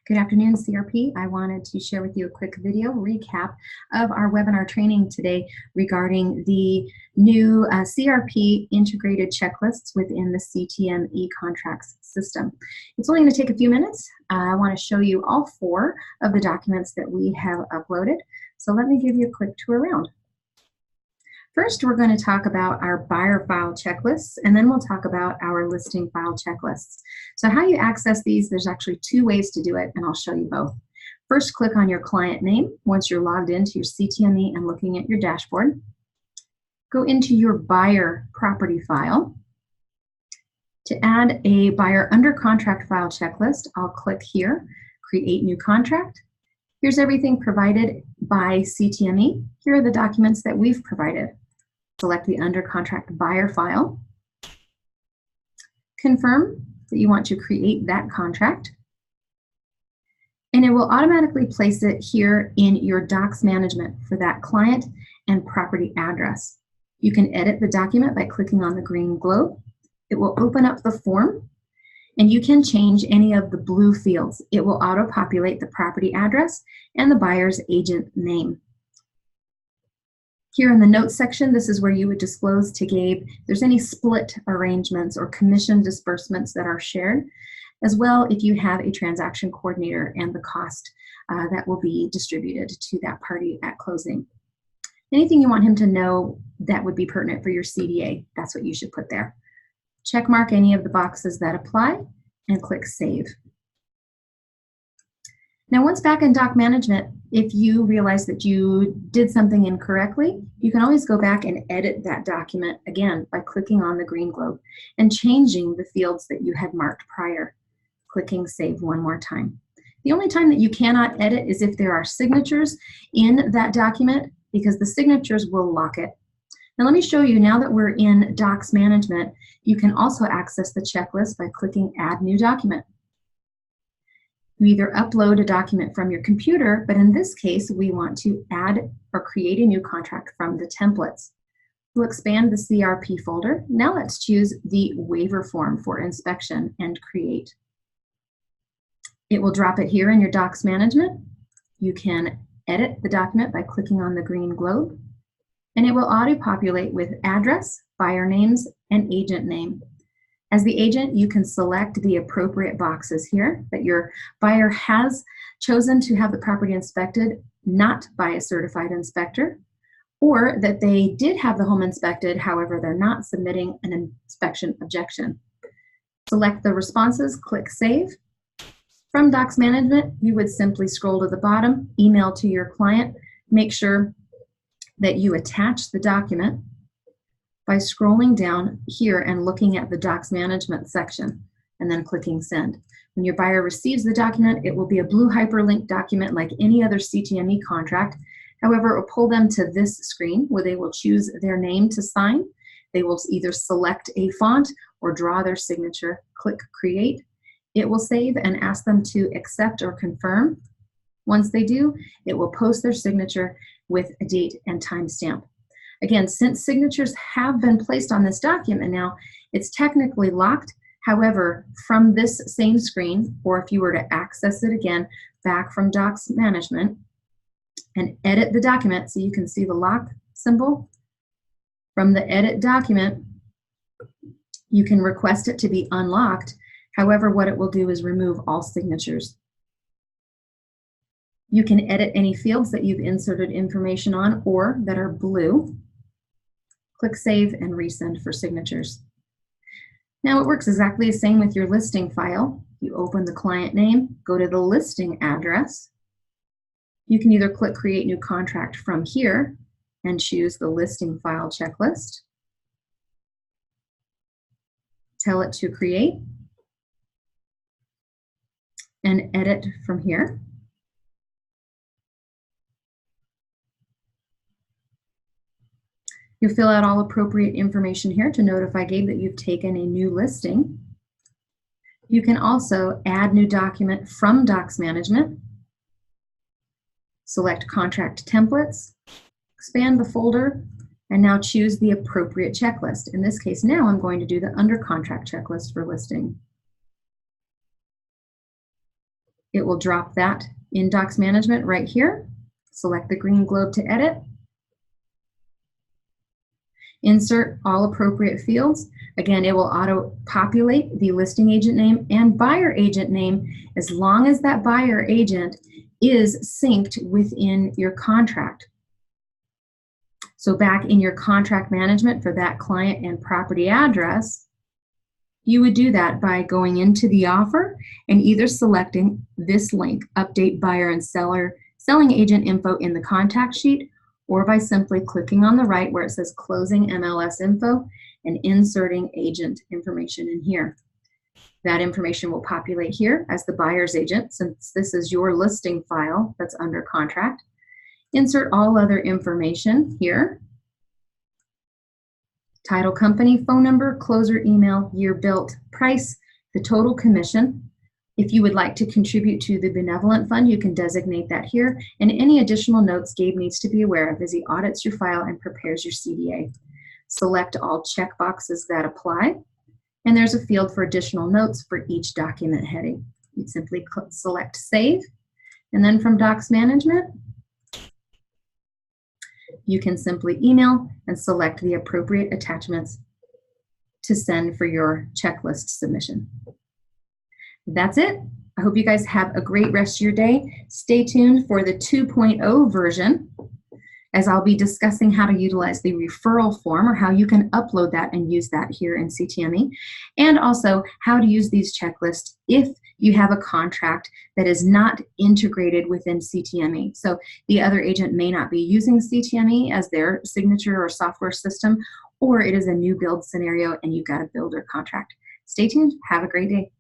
Good afternoon, CRP. I wanted to share with you a quick video recap of our webinar training today regarding the new CRP integrated checklists within the CTM eContracts system. It's only going to take a few minutes. I want to show you all 4 of the documents that we have uploaded. So let me give you a quick tour around. First, we're going to talk about our buyer file checklists, and then we'll talk about our listing file checklists. So how you access these, there's actually 2 ways to do it, and I'll show you both. First, click on your client name once you're logged into your CTME and looking at your dashboard. Go into your buyer property file. To add a buyer under contract file checklist, I'll click here, create new contract. Here's everything provided by CTME. Here are the documents that we've provided. Select the under contract buyer file. Confirm that you want to create that contract. And it will automatically place it here in your docs management for that client and property address. You can edit the document by clicking on the green globe. It will open up the form, and you can change any of the blue fields. It will auto-populate the property address and the buyer's agent name. Here in the notes section, this is where you would disclose to Gabe if there's any split arrangements or commission disbursements that are shared, as well if you have a transaction coordinator and the cost that will be distributed to that party at closing. Anything you want him to know that would be pertinent for your CDA, that's what you should put there. Check mark any of the boxes that apply and click Save. Now, once back in doc management, if you realize that you did something incorrectly, you can always go back and edit that document again by clicking on the green globe and changing the fields that you had marked prior. Clicking Save one more time. The only time that you cannot edit is if there are signatures in that document, because the signatures will lock it. Now let me show you, now that we're in docs management, you can also access the checklist by clicking Add New Document. You either upload a document from your computer, but in this case, we want to add or create a new contract from the templates. We'll expand the CRP folder. Now let's choose the waiver form for inspection and create. It will drop it here in your docs management. You can edit the document by clicking on the green globe, and it will auto-populate with address, buyer names, and agent name. As the agent, you can select the appropriate boxes here that your buyer has chosen to have the property inspected not by a certified inspector, or that they did have the home inspected, however, they're not submitting an inspection objection. Select the responses, click Save. From Docs Management, you would simply scroll to the bottom, email to your client, make sure that you attach the document by scrolling down here and looking at the Docs Management section and then clicking Send. When your buyer receives the document, it will be a blue hyperlink document like any other CTM eContract. However, it will pull them to this screen where they will choose their name to sign. They will either select a font or draw their signature, click Create. It will save and ask them to accept or confirm. Once they do, it will post their signature with a date and time stamp. Again, since signatures have been placed on this document now, it's technically locked. However, from this same screen, or if you were to access it again back from Docs Management and edit the document so you can see the lock symbol, from the Edit Document, you can request it to be unlocked. However, what it will do is remove all signatures. You can edit any fields that you've inserted information on or that are blue. Click Save and resend for signatures. Now it works exactly the same with your listing file. You open the client name, go to the listing address. You can either click Create New Contract from here and choose the listing file checklist. Tell it to create and edit from here. You'll fill out all appropriate information here to notify Gabe that you've taken a new listing. You can also add new document from Docs Management. Select Contract Templates, expand the folder, and now choose the appropriate checklist. In this case, now I'm going to do the under contract checklist for listing. It will drop that in Docs Management right here. Select the green globe to edit. Insert all appropriate fields. Again, it will auto-populate the listing agent name and buyer agent name as long as that buyer agent is synced within your contract. So back in your contract management for that client and property address, you would do that by going into the offer and either selecting this link, Update Buyer and Selling Agent Info in the contact sheet, or by simply clicking on the right where it says Closing MLS Info and inserting agent information in here. That information will populate here as the buyer's agent, since this is your listing file that's under contract. Insert all other information here. Title company, phone number, closer email, year built, price, the total commission. If you would like to contribute to the benevolent fund, you can designate that here, and any additional notes Gabe needs to be aware of as he audits your file and prepares your CDA. Select all checkboxes that apply, and there's a field for additional notes for each document heading. You simply select Save, and then from Docs Management, you can simply email and select the appropriate attachments to send for your checklist submission. That's it. I hope you guys have a great rest of your day. Stay tuned for the 2.0 version, as I'll be discussing how to utilize the referral form, or how you can upload that and use that here in CTM, and also how to use these checklists if you have a contract that is not integrated within CTM. So the other agent may not be using CTM as their signature or software system, or it is a new build scenario and you've got a builder contract. Stay tuned. Have a great day.